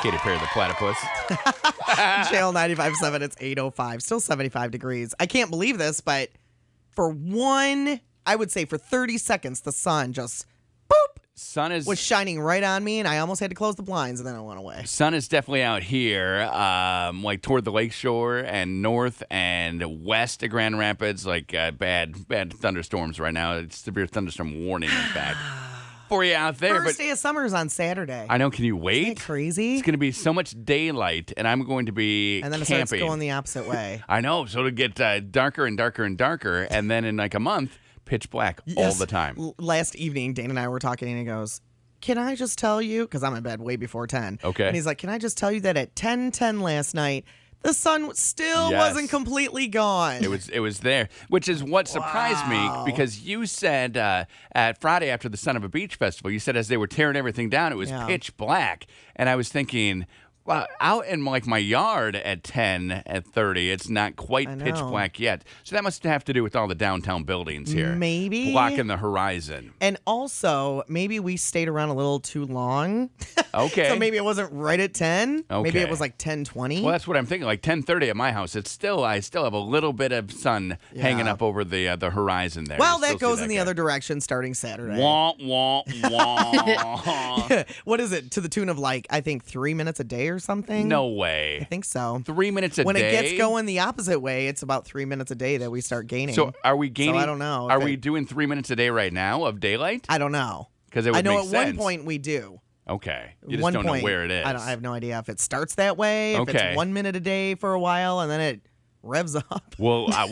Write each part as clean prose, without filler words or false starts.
Katy Perry the platypus. Channel 95.7, it's 8:05. Still 75 degrees. I can't believe this, but for I would say for 30 seconds, the sun just, boop, was shining right on me, and I almost had to close the blinds, and then it went away. Sun is definitely out here, like toward the lakeshore and north and west of Grand Rapids, like bad thunderstorms right now. It's severe thunderstorm warning, in fact, for you out there. First day of summer is on Saturday. I know. Can you wait? Isn't that crazy? It's going to be so much daylight, and I'm going to be and then it camping. starts going the opposite way. I know. So it'll get darker and darker and darker, and then in like a month, pitch black all the time. Last evening, Dane and I were talking, and he goes, can I just tell you, because I'm in bed way before 10. Okay. And he's like, can I just tell you that at 10:10 last night, the sun still wasn't completely gone. It was there, which is what surprised me, because you said at Friday after the Son of a Beach Festival, you said as they were tearing everything down, it was pitch black. And I was thinking, well, out in like my yard at 10:30, it's not quite pitch black yet. So that must have to do with all the downtown buildings here. Maybe. Blocking the horizon. And also, maybe we stayed around a little too long. Okay. So maybe it wasn't right at 10. Okay. Maybe it was like 10:20. Well, that's what I'm thinking. Like 10:30 at my house, I still have a little bit of sun hanging up over the horizon there. Well, that goes in the other direction starting Saturday. Wah, wah, wah. What is it? To the tune of like, I think 3 minutes a day or something? No way. I think so. 3 minutes a day? When it gets going the opposite way, it's about 3 minutes a day that we start gaining. So are we gaining? So I don't know. Are we doing 3 minutes a day right now of daylight? I don't know. Because it would I know make at sense. one point we do. Okay. You just don't know where it is. I have no idea if it starts that way, if it's 1 minute a day for a while, and then it revs up. Well, I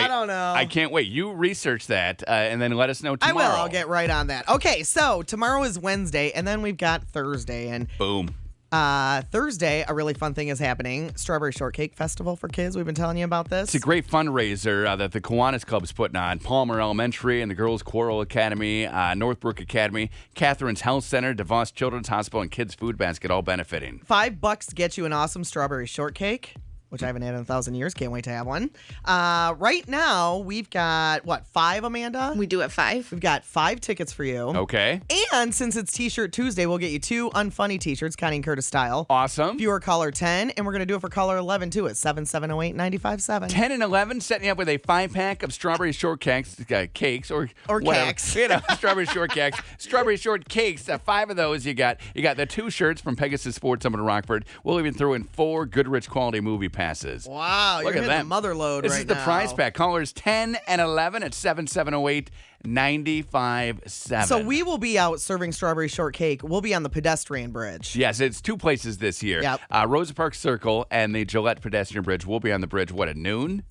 don't know. I can't wait. You research that, and then let us know tomorrow. I will. I'll get right on that. Okay, so tomorrow is Wednesday, and then we've got Thursday, and boom. Thursday, a really fun thing is happening. Strawberry Shortcake Festival for kids. We've been telling you about this. It's a great fundraiser that the Kiwanis Club is putting on. Palmer Elementary and the Girls Choral Academy, Northbrook Academy, Catherine's Health Center, DeVos Children's Hospital, and Kids Food Basket all benefiting. $5 to get you an awesome strawberry shortcake, which I haven't had in 1,000 years. Can't wait to have one. Right now, we've got, 5, Amanda? We do at 5. We've got 5 tickets for you. Okay. And since it's T-Shirt Tuesday, we'll get you 2 unfunny T-shirts, Connie and Curtis style. Awesome. Viewer caller 10, and we're going to do it for caller 11, too, at 7708957. 10 and 11, setting you up with a 5-pack of strawberry shortcakes, cakes, or cakes. Strawberry shortcakes. Strawberry shortcakes, 5 of those you got. You got the 2 shirts from Pegasus Sports Summit in Rockford. We'll even throw in 4 Goodrich quality movie passes. Wow, Look you're at hitting that. the mother load this right is the now. prize pack. Callers 10 and 11 at 7708-957. So we will be out serving strawberry shortcake. We'll be on the pedestrian bridge. Yes, it's 2 places this year. Yep. Rosa Parks Circle and the Gillette pedestrian bridge. We'll be on the bridge, at noon?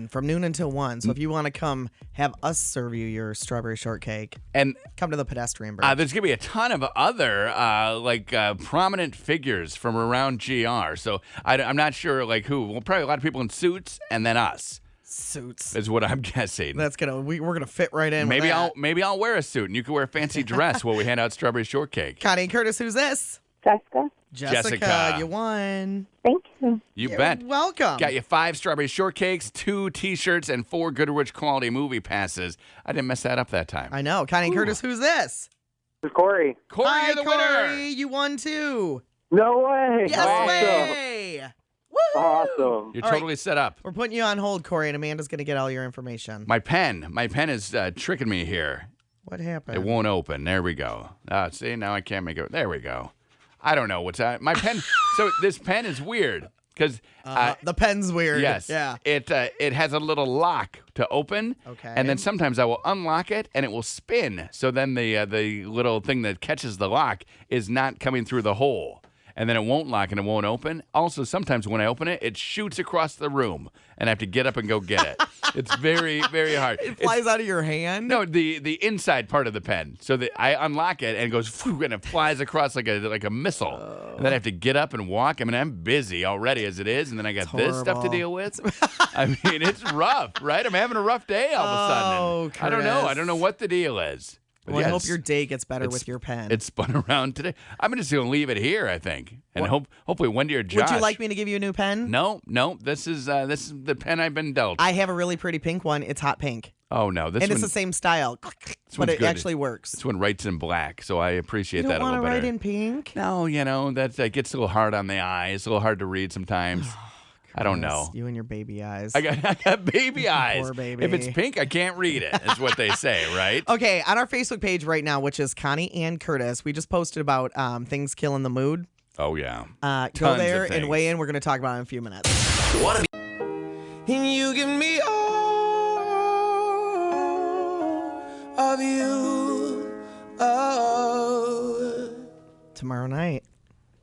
From noon until 1. So if you want to come have us serve you your strawberry shortcake, and come to the pedestrian bridge. There's going to be a ton of other prominent figures from around GR. So I'm not sure who. Well, probably a lot of people in suits and then us. Suits is what I'm guessing. We're gonna fit right in. Maybe with that. I'll wear a suit and you can wear a fancy dress while we hand out strawberry shortcake. Connie and Curtis, who's this? Jessica. You won. Thank you. You bet. Welcome. Got you 5 strawberry shortcakes, 2 T-shirts, and 4 Goodrich quality movie passes. I didn't mess that up that time. I know. Connie and Curtis, who's this? This is Corey. Corey, Hi, you're the winner. Corey. You won too. No way. Yes awesome. way. Woo! Awesome. You're All totally right. set up. We're putting you on hold, Corey, and Amanda's going to get all your information. My pen is tricking me here. What happened? It won't open. There we go. See, now I can't make it. There we go. I don't know what's that. My pen. So this pen is weird because the pen's weird. Yes. Yeah. It has a little lock to open. Okay. And then sometimes I will unlock it and it will spin. So then the little thing that catches the lock is not coming through the hole. And then it won't lock and it won't open. Also, sometimes when I open it, it shoots across the room and I have to get up and go get it. It's very, very hard. It flies out of your hand? No, the inside part of the pen. So that I unlock it and it goes and it flies across like a missile. And then I have to get up and walk. I mean, I'm busy already as it is, and then I got this stuff to deal with. I mean, it's rough, right? I'm having a rough day all of a sudden. Curtis. I don't know. I don't know what the deal is. But Well, I hope yes, your day gets better with your pen. It's spun around today. I'm just going to leave it here, I think. And hopefully Wendy or Josh. Would you like me to give you a new pen? No. This is the pen I've been dealt. I have a really pretty pink one. It's hot pink. Oh, no. And it's the same style, but it actually works. This one writes in black, so I appreciate that a little better. You don't want to write in pink? No, that gets a little hard on the eyes, a little hard to read sometimes. I don't know. You and your baby eyes. I got baby eyes. Poor baby. If it's pink, I can't read it, is what they say, right? Okay, on our Facebook page right now, which is Connie and Curtis, we just posted about things killing the mood. Oh, yeah. Go there and weigh in. We're going to talk about it in a few minutes. You give me all of you. Oh. Tomorrow night.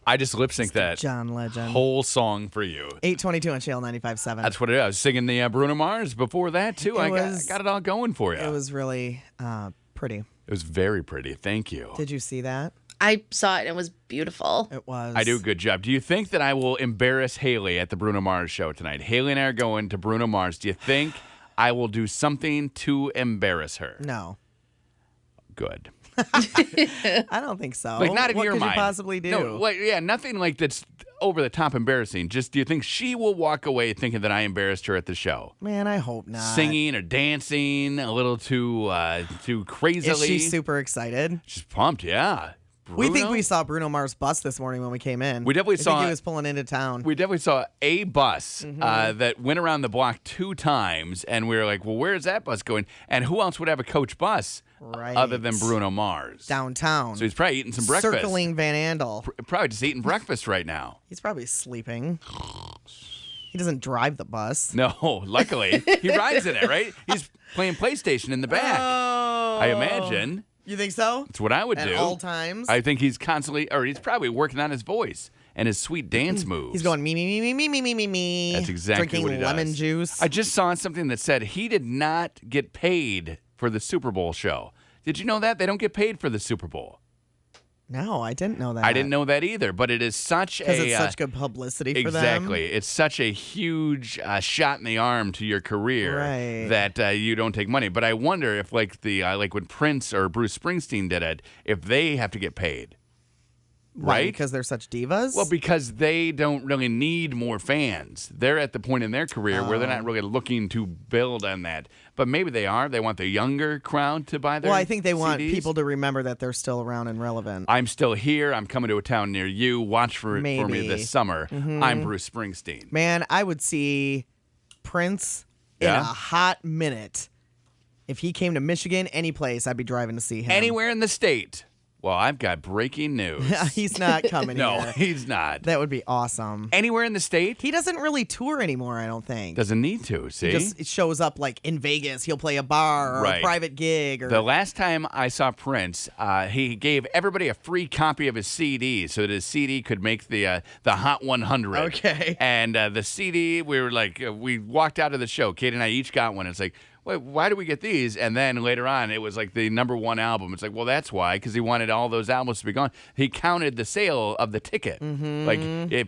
I just lip sync that John Legend whole song for you. 8:22 on Channel 95.7. That's what it is. I was singing the Bruno Mars before that, too. I got it all going for you. It was really pretty. It was very pretty. Thank you. Did you see that? I saw it, and it was beautiful. It was. I do a good job. Do you think that I will embarrass Haley at the Bruno Mars show tonight? Haley and I are going to Bruno Mars. Do you think I will do something to embarrass her? No. Good. I don't think so. Like, not in your mind. What could you possibly do? No, nothing like that's over the top embarrassing. Just, do you think she will walk away thinking that I embarrassed her at the show? Man, I hope not. Singing or dancing a little too crazily. Is she super excited? She's pumped, yeah. Bruno? We think we saw Bruno Mars' bus this morning when we came in. We definitely saw. He was pulling into town. We definitely saw a bus that went around the block 2 times, and we were like, well, where is that bus going? And who else would have a coach bus other than Bruno Mars? Downtown. So he's probably eating some breakfast. Circling Van Andel. Probably just eating breakfast right now. He's probably sleeping. He doesn't drive the bus. No, luckily. He rides in it, right? He's playing PlayStation in the back. Oh. I imagine. You think so? That's what I would do. At all times? I think he's constantly, or he's probably working on his voice and his sweet dance moves. He's going me. That's exactly drinking what he does. Lemon juice. I just saw something that said he did not get paid for the Super Bowl show. Did you know that? They don't get paid for the Super Bowl. No, I didn't know that. I didn't know that either, but it is such because it's such good publicity for them. Exactly. It's such a huge shot in the arm to your career that you don't take money. But I wonder if, like when Prince or Bruce Springsteen did it, if they have to get paid. Right? Because they're such divas? Well, because they don't really need more fans. They're at the point in their career where they're not really looking to build on that. But maybe they are. They want the younger crowd to buy their Well, I think they want CDs. people to remember that they're still around and relevant. I'm still here. I'm coming to a town near you. Watch for me this summer. I'm Bruce Springsteen. Man, I would see Prince in a hot minute. If he came to Michigan, any place, I'd be driving to see him. Anywhere in the state. Well, I've got breaking news. He's not coming No, here. he's not. That would be awesome. Anywhere in the state? He doesn't really tour anymore, I don't think. Doesn't need to, see? He just shows up like in Vegas. He'll play a bar or a private gig. Or... The last time I saw Prince, he gave everybody a free copy of his CD so that his CD could make the Hot 100. Okay. And the CD, we were like, we walked out of the show. Kate and I each got one. It's like, wait, why do we get these? And then later on, it was like the #1 album. It's like, well, that's why, because he wanted all those albums to be gone. He counted the sale of the ticket. Like,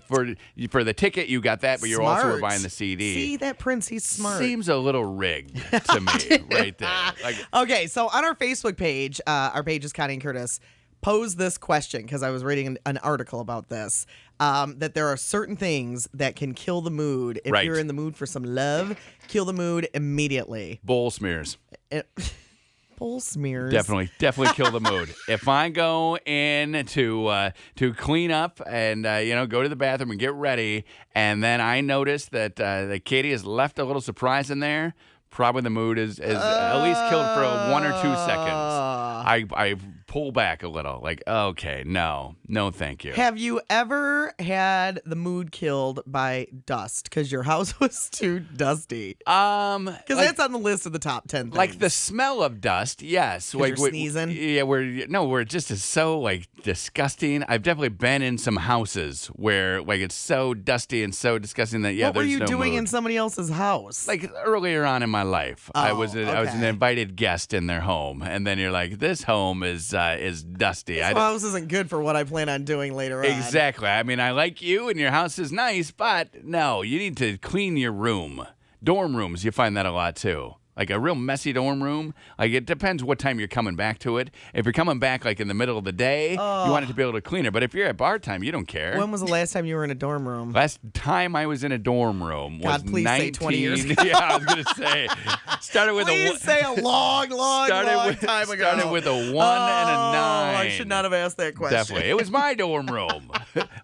for the ticket, you got that, but you also were buying the CD. See, that Prince, he's smart. Seems a little rigged to me right there. Like, okay, so on our Facebook page, our page is Connie and Curtis, pose this question, because I was reading an article about this, that there are certain things that can kill the mood. If you're in the mood for some love, kill the mood immediately. Bowl smears. Bowl smears. Definitely kill the mood. If I go in to clean up and go to the bathroom and get ready, and then I notice that Katie has left a little surprise in there, probably the mood is at least killed for 1 or 2 seconds. I pull back a little, like, okay, no, thank you. Have you ever had the mood killed by dust because your house was too dusty? Because that's on the list of the top 10 things. Like the smell of dust, yes. Like you're sneezing? Yeah, where it just is so like disgusting. I've definitely been in some houses where like it's so dusty and so disgusting that what were you no doing mood. in somebody else's house? Like earlier on in my life, I was an invited guest in their home, and then you're like, this home is dusty. This house isn't good for what I plan on doing later on. Exactly. I mean, I like you, and your house is nice, but no, you need to clean your room. Dorm rooms, you find that a lot too. Like a real messy dorm room. Like it depends what time you're coming back to it. If you're coming back like in the middle of the day, you want it to be able to clean it. But if you're at bar time, you don't care. When was the last time you were in a dorm room? Last time I was in a dorm room was God, please 19. say 20 years ago. Yeah, I was gonna say. Started with Please say a long time ago. Started with a 1 and a 9. I should not have asked that question. Definitely, it was my dorm room.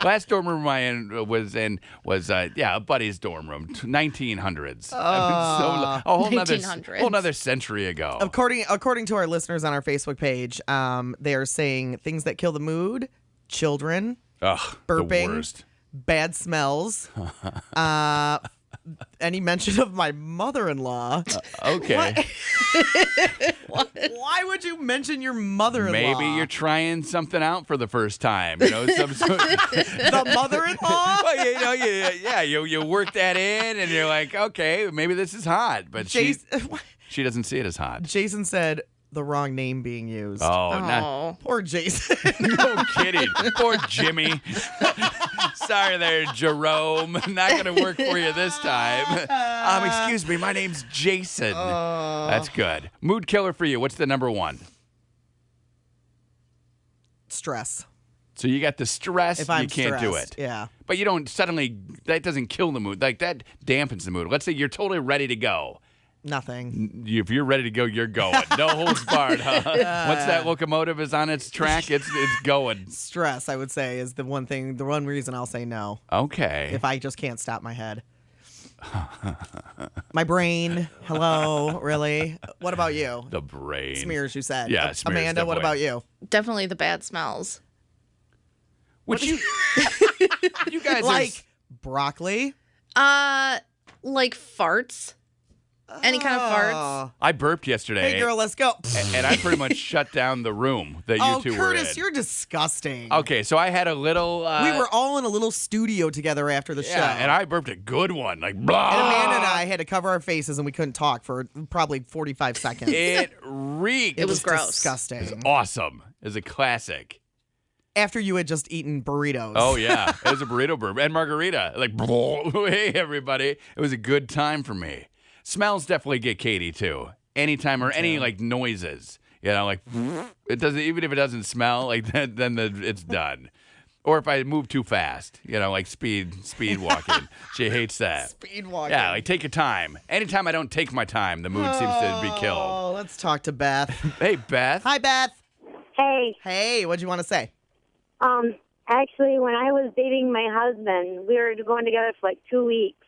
Last dorm room I was in was a buddy's dorm room, 1900s. A whole 1900s. Century ago. According to our listeners on our Facebook page, they are saying things that kill the mood: children, burping, the worst. bad smells, any mention of my mother-in-law. Okay. Why would you mention your mother-in-law? Maybe you're trying something out for the first time. You know, the mother-in-law. Well, you work that in, and you're like, okay, maybe this is hot, but she doesn't see it as hot. Jason said the wrong name being used. Poor Jason. No kidding. Poor Jimmy. Sorry there, Jerome. Not going to work for you this time. Excuse me, my name's Jason. That's good. Mood killer for you. What's the number one? Stress. So you got the stress, if I'm you can't do stressed, it. Yeah. But you don't suddenly, that doesn't kill the mood. Like that dampens the mood. Let's say you're totally ready to go. Nothing. If you're ready to go, you're going. No holds barred, huh? Once that locomotive is on its track, it's going. Stress, I would say, is the one reason I'll say no. Okay. If I just can't stop my head. My brain. Hello, really? What about you? The brain. Smears, you said. Yeah, smears, Amanda, definitely. what about you? Definitely the bad smells. Which you guys like broccoli? Like farts. Any kind of farts. I burped yesterday. Hey, girl, let's go. And I pretty much shut down the room that you two were in. Curtis, you're disgusting. Okay, so I had a little... we were all in a little studio together after the show. And I burped a good one. Like, blah. And Amanda and I had to cover our faces, and we couldn't talk for probably 45 seconds. It reeked. It was gross. Disgusting. It was awesome. It was a classic. After you had just eaten burritos. Oh, yeah. It was a burrito burp. And margarita. Like, hey, everybody. It was a good time for me. Smells definitely get Katie too. Anytime or any like noises, like it doesn't. Even if it doesn't smell, like then it's done. Or if I move too fast, like speed walking. She hates that. Speed walking. Yeah, like take your time. Anytime I don't take my time, the mood seems to be killed. Oh, let's talk to Beth. Hey, Beth. Hi, Beth. Hey. Hey, what'd you want to say? Actually, when I was dating my husband, we were going together for like 2 weeks,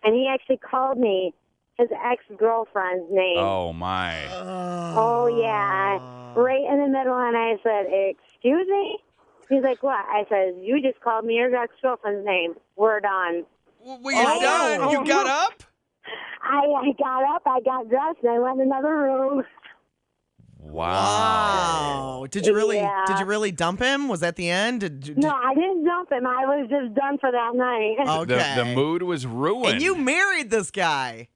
and he actually called me his ex-girlfriend's name. Oh, my. Oh, yeah. Right in the middle, and I said, excuse me? He's like, what? I said, you just called me your ex-girlfriend's name. We're done. Well, you're done. You got up? I got up, I got dressed, and I went in another room. Wow. Did you really dump him? Was that the end? No, I didn't dump him. I was just done for that night. Okay. The mood was ruined. And you married this guy.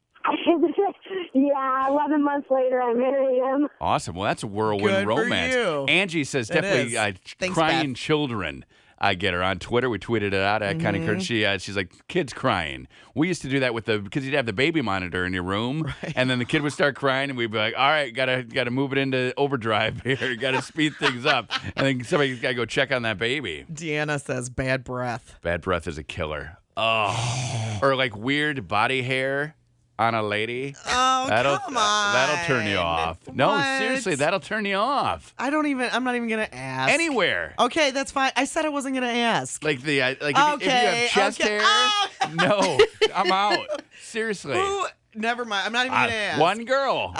Yeah, 11 months later, I married him. Awesome. Well, that's a whirlwind Good for romance. you. Angie says It definitely is. Thanks, crying Beth. children. I get her on Twitter. We tweeted it out at Connie Curtis. She's like, kids crying. We used to do that because you'd have the baby monitor in your room, Right. and then the kid would start crying, and we'd be like, all right, gotta move it into overdrive here. Gotta speed things up. And then somebody's gotta go check on that baby. Deanna says bad breath. Bad breath is a killer. Oh. Or like weird body hair on a lady. Oh, come on. That'll turn you off. No, What? seriously, that'll turn you off. I'm not even going to ask. Anywhere. Okay, that's fine. I said I wasn't going to ask. Like if you have chest hair. Oh. No, I'm out. Seriously. Ooh, never mind. I'm not even going to ask. One girl.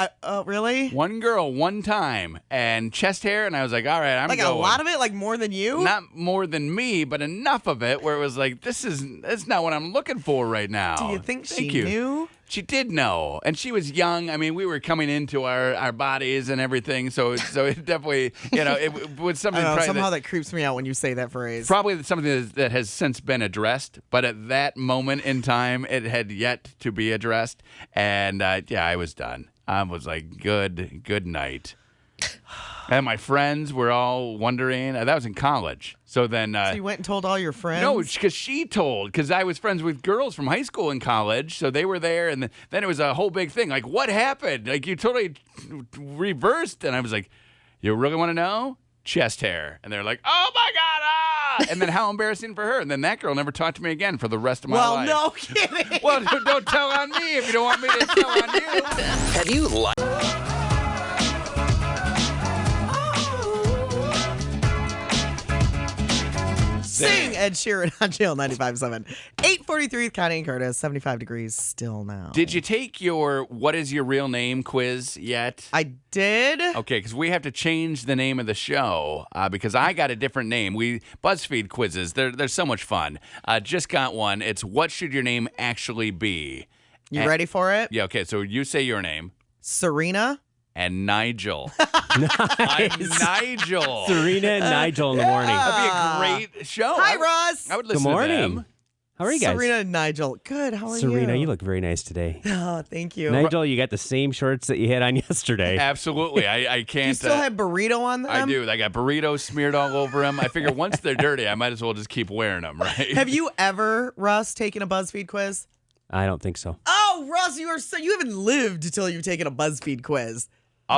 Really? One girl, one time, and chest hair, and I was like, all right, I'm like going. a lot of it? Like more than you? Not more than me, but enough of it where it was like, that's not what I'm looking for right now. Do you think Thank she you. knew? She did know, and she was young. I mean, we were coming into our bodies and everything, so it definitely, it was something. I don't know, probably somehow that creeps me out when you say that phrase. Probably something that has since been addressed, but at that moment in time, it had yet to be addressed. And I was done. I was like, good night. And my friends were all wondering. That was in college. So then. So you went and told all your friends? No, because she told. Because I was friends with girls from high school and college. So they were there. And then it was a whole big thing. Like, what happened? Like, you totally reversed. And I was like, you really want to know? Chest hair. And they're like, oh, my God. Ah! And then how embarrassing for her. And then that girl never talked to me again for the rest of my life. Well, no kidding. Well, don't tell on me if you don't want me to tell on you. Have you Sing Ed Sheeran on Channel 95.7. 8:43 Connie and Curtis, 75 degrees still now. Did you take your what is your real name quiz yet? I did. Okay, because we have to change the name of the show because I got a different name. BuzzFeed quizzes, they're so much fun. Just got one. It's what should your name actually be? You ready for it? Yeah, okay, so you say your name. Serena. And Nigel. Nice. I'm Nigel. Serena and Nigel in the morning. That'd be a great show. Hi, Ross. I would listen Good morning. to them. How are you guys? Serena and Nigel. Good. How are you? Serena, you look very nice today. Oh, thank you. Nigel, you got the same shorts that you had on yesterday. Absolutely. I can't. Do you still have burrito on them? I do. I got burritos smeared all over them. I figure once they're dirty, I might as well just keep wearing them, right? Have you ever, Russ, taken a BuzzFeed quiz? I don't think so. Oh, Russ, you haven't lived until you've taken a BuzzFeed quiz.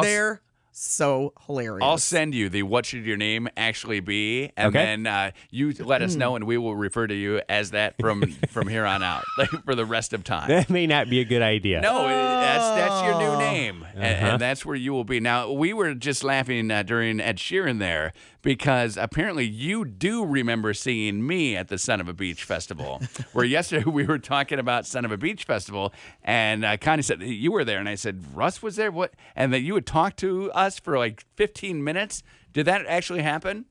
They're so hilarious. I'll send you the what should your name actually be, and then you let us know, and we will refer to you as that from here on out, like for the rest of time. That may not be a good idea. No, that's your new name, and that's where you will be. Now, we were just laughing during Ed Sheeran there because apparently you do remember seeing me at the Son of a Beach Festival, where yesterday we were talking about Son of a Beach Festival, and Connie said, you were there, and I said, Russ was there? What? And that you would talk to us for like 15 minutes? Did that actually happen?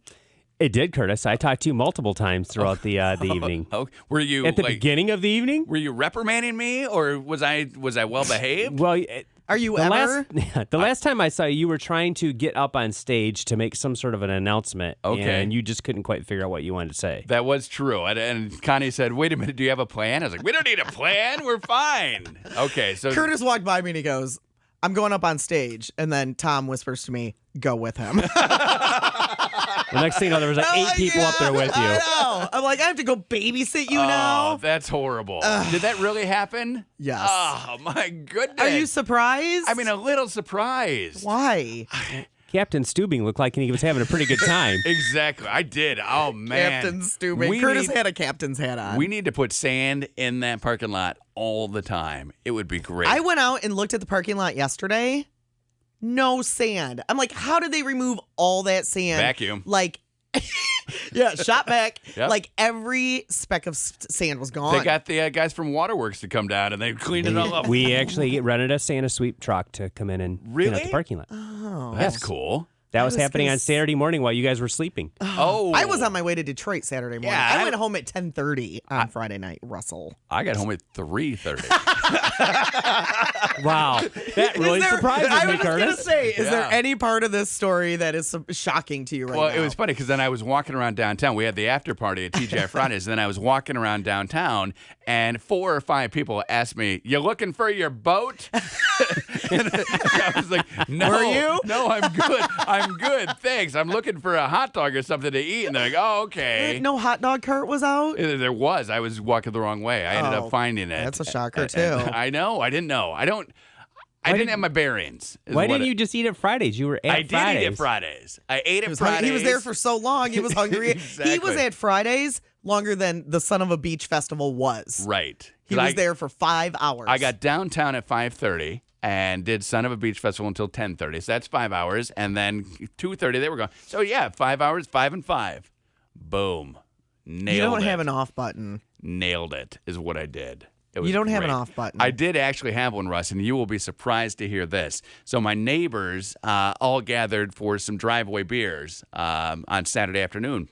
It did, Curtis. I talked to you multiple times throughout the evening. Oh, were you at the beginning of the evening? Were you reprimanding me, or was I well behaved? Well, are you the last time I saw you, you were trying to get up on stage to make some sort of an announcement. Okay. And you just couldn't quite figure out what you wanted to say. That was true. And Connie said, wait a minute, do you have a plan? I was like, we don't need a plan. We're fine. Okay. So Curtis walked by me and he goes, I'm going up on stage. And then Tom whispers to me, go with him. The next thing you know, there was like 8 people up there with you. I know. I'm like, I have to go babysit you now. Oh, that's horrible. Did that really happen? Yes. Oh, my goodness. Are you surprised? I mean, a little surprised. Why? Captain Steubing looked like he was having a pretty good time. Exactly. I did. Oh, man. Captain Steubing. Curtis had a captain's hat on. We need to put sand in that parking lot all the time. It would be great. I went out and looked at the parking lot yesterday. No sand. I'm like, how did they remove all that sand? Vacuum. Like, yeah, shot back. Yep. Like every speck of sand was gone. They got the guys from Waterworks to come down, and they cleaned it all up. We actually rented a Santa sweep truck to come in and clean out the parking lot. Oh, That's cool. That was happening on Saturday morning while you guys were sleeping. Oh. I was on my way to Detroit Saturday morning. Yeah, I went home at 10:30 on Friday night, Russell. I got home at 3:30. Wow. That really surprises me, I was Curtis. going to say, is there Yeah. any part of this story that is shocking to you right now? Well, it was funny because then I was walking around downtown. We had the after party at TGI Fridays, and then I was walking around downtown, and 4 or 5 people asked me, "You looking for your boat?" And I was like, "No, Were you? No, I'm good. I'm good. Thanks. I'm looking for a hot dog or something to eat." And they're like, "Oh, okay." No hot dog cart was out? There was. I was walking the wrong way. I ended up finding it. That's a shocker, too. I know. I didn't know. I didn't have my bearings. Why didn't you just eat at Fridays? You were at I Fridays. did eat at Fridays. I ate at He Fridays. was there for so long. He was hungry. Exactly. He was at Fridays longer than the Son of a Beach Festival was. Right. He was there for 5 hours. I got downtown at 5:30 and did Son of a Beach Festival until 10:30. So that's 5 hours. And then 2:30 they were gone. So yeah, 5 hours, 5 and 5. Boom. Nailed it. You don't have an off button. Nailed it is what I did. It was You don't have an great. off button. I did actually have one, Russ, and you will be surprised to hear this. So my neighbors all gathered for some driveway beers on Saturday afternoon.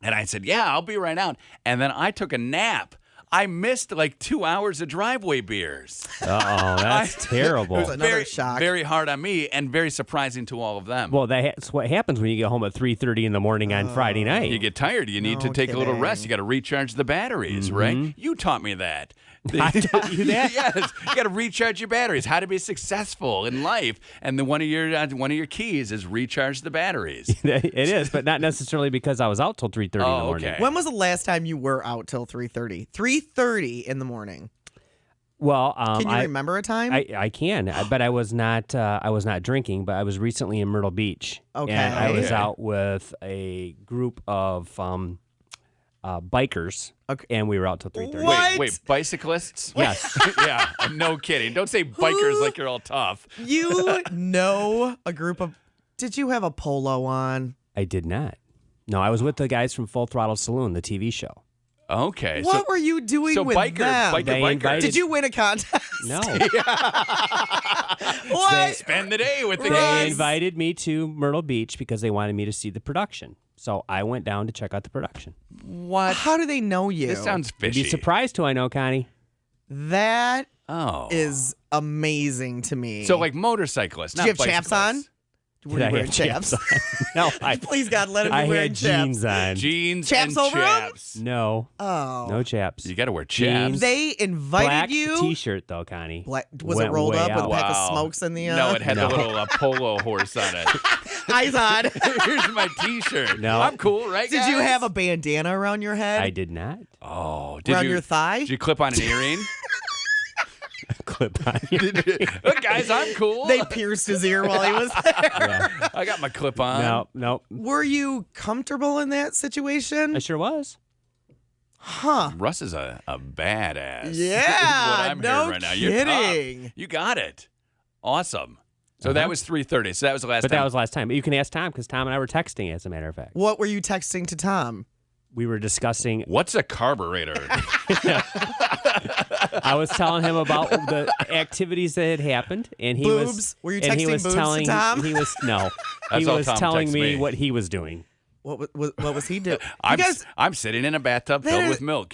And I said, yeah, I'll be right out. And then I took a nap. I missed like 2 hours of driveway beers. Uh-oh, that's terrible. It was another Very, shock. very hard on me and very surprising to all of them. Well, that's what happens when you get home at 3:30 in the morning on Friday night. You get tired. You need to No take a little rest. kidding. You got to recharge the batteries, right? You taught me that. I taught you that? Yes, you got to recharge your batteries. How to be successful in life, and then one of your keys is recharge the batteries. It is, but not necessarily because I was out till 3:30 in the morning. Okay. When was the last time you were out till 3:30? 3:30 in the morning. Well, Can you remember a time? I can, but I was not drinking. But I was recently in Myrtle Beach, Okay. and I was Okay. out with a group of bikers, Okay. and we were out till 3:30. What? Wait, bicyclists? Yes, Yeah, no kidding. Don't say bikers like you're all tough. You know a group of. Did you have a polo on? I did not. No, I was with the guys from Full Throttle Saloon, the TV show. Okay. What were you doing so with biker, them? biker, They biker. invited- Did you win a contest? No, What? Spend the day with the they guys. invited me to Myrtle Beach because they wanted me to see the production. So I went down to check out the production. What? How do they know you? This sounds You'd fishy. be surprised who I know, Connie. That Oh. is amazing to me. So like motorcyclists, Did not you have chaps bicyclists. on? Were Did you I wearing have chaps? No, I Please God, let him be I wearing had chaps. jeans on. Jeans Chaps and over 'em? chaps. No, Oh. no chaps. You got to wear chaps. Jeans. They invited Black you. T-shirt though, Connie. Was it Went rolled way up with a out. pack of Wow. smokes in the No, it had No. the little polo horse on it. eyes on. Here's my T-shirt. No. I'm cool, right? Did you guys? have a bandana around your head? I did not Oh, did around you? your thigh? Did you clip on an earring? clip on. Look, guys, I'm cool. They pierced his ear while he was there. Yeah. I got my clip on. No, Were you comfortable in that situation? I sure was. Huh. Russ is a badass. Yeah, is what I'm no hearing right now. You're tough. kidding. You got it. Awesome. So that was 3:30. So that was the last But time. that was last time. But you can ask Tom because Tom and I were texting, as a matter of fact. What were you texting to Tom? We were discussing. What's a carburetor? I was telling him about the activities that had happened, and he Boobs? was. Were you and he texting was boobs to telling, Tom? He was no. That's he all was Tom telling texts me me. what he was doing. What was he doing? I'm, You guys, I'm sitting in a bathtub filled is- with milk.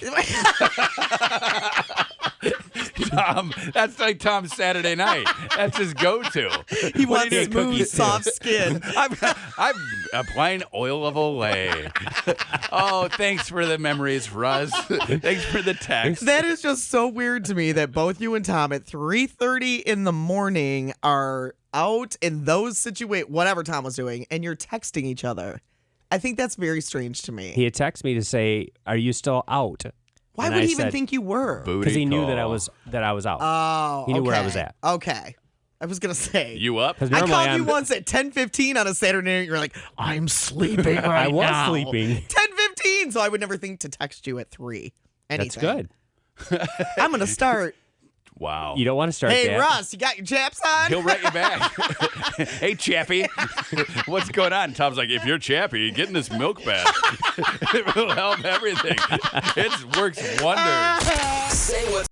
Tom, that's like Tom's Saturday night. That's his go-to. he What wants do you do? smooth, Cookies, too. soft skin. I'm applying oil of Olay. Oh, thanks for the memories, Russ. Thanks for the text. That is just so weird to me that both you and Tom at 3:30 in the morning are out in those situations, whatever Tom was doing, and you're texting each other. I think that's very strange to me. He had texted me to say, "Are you still out?" Why and would I he even said- think you were? Because he knew Booty that I call. was out. Oh, He knew where I okay. was at. Okay. I was going to say. You up? Because I normally called you I'm- once at 10:15 on a Saturday night. You're like, I'm sleeping right I was now. sleeping. 10:15, so I would never think to text you at 3. That's Anything. good. I'm going to start. Wow. You don't want to start Hey, that. Russ, you got your chaps on? He'll write you back. Hey, Chappie, what's going on? Tom's like, if you're Chappie, get in this milk bath. It will help everything. It works wonders. Say what's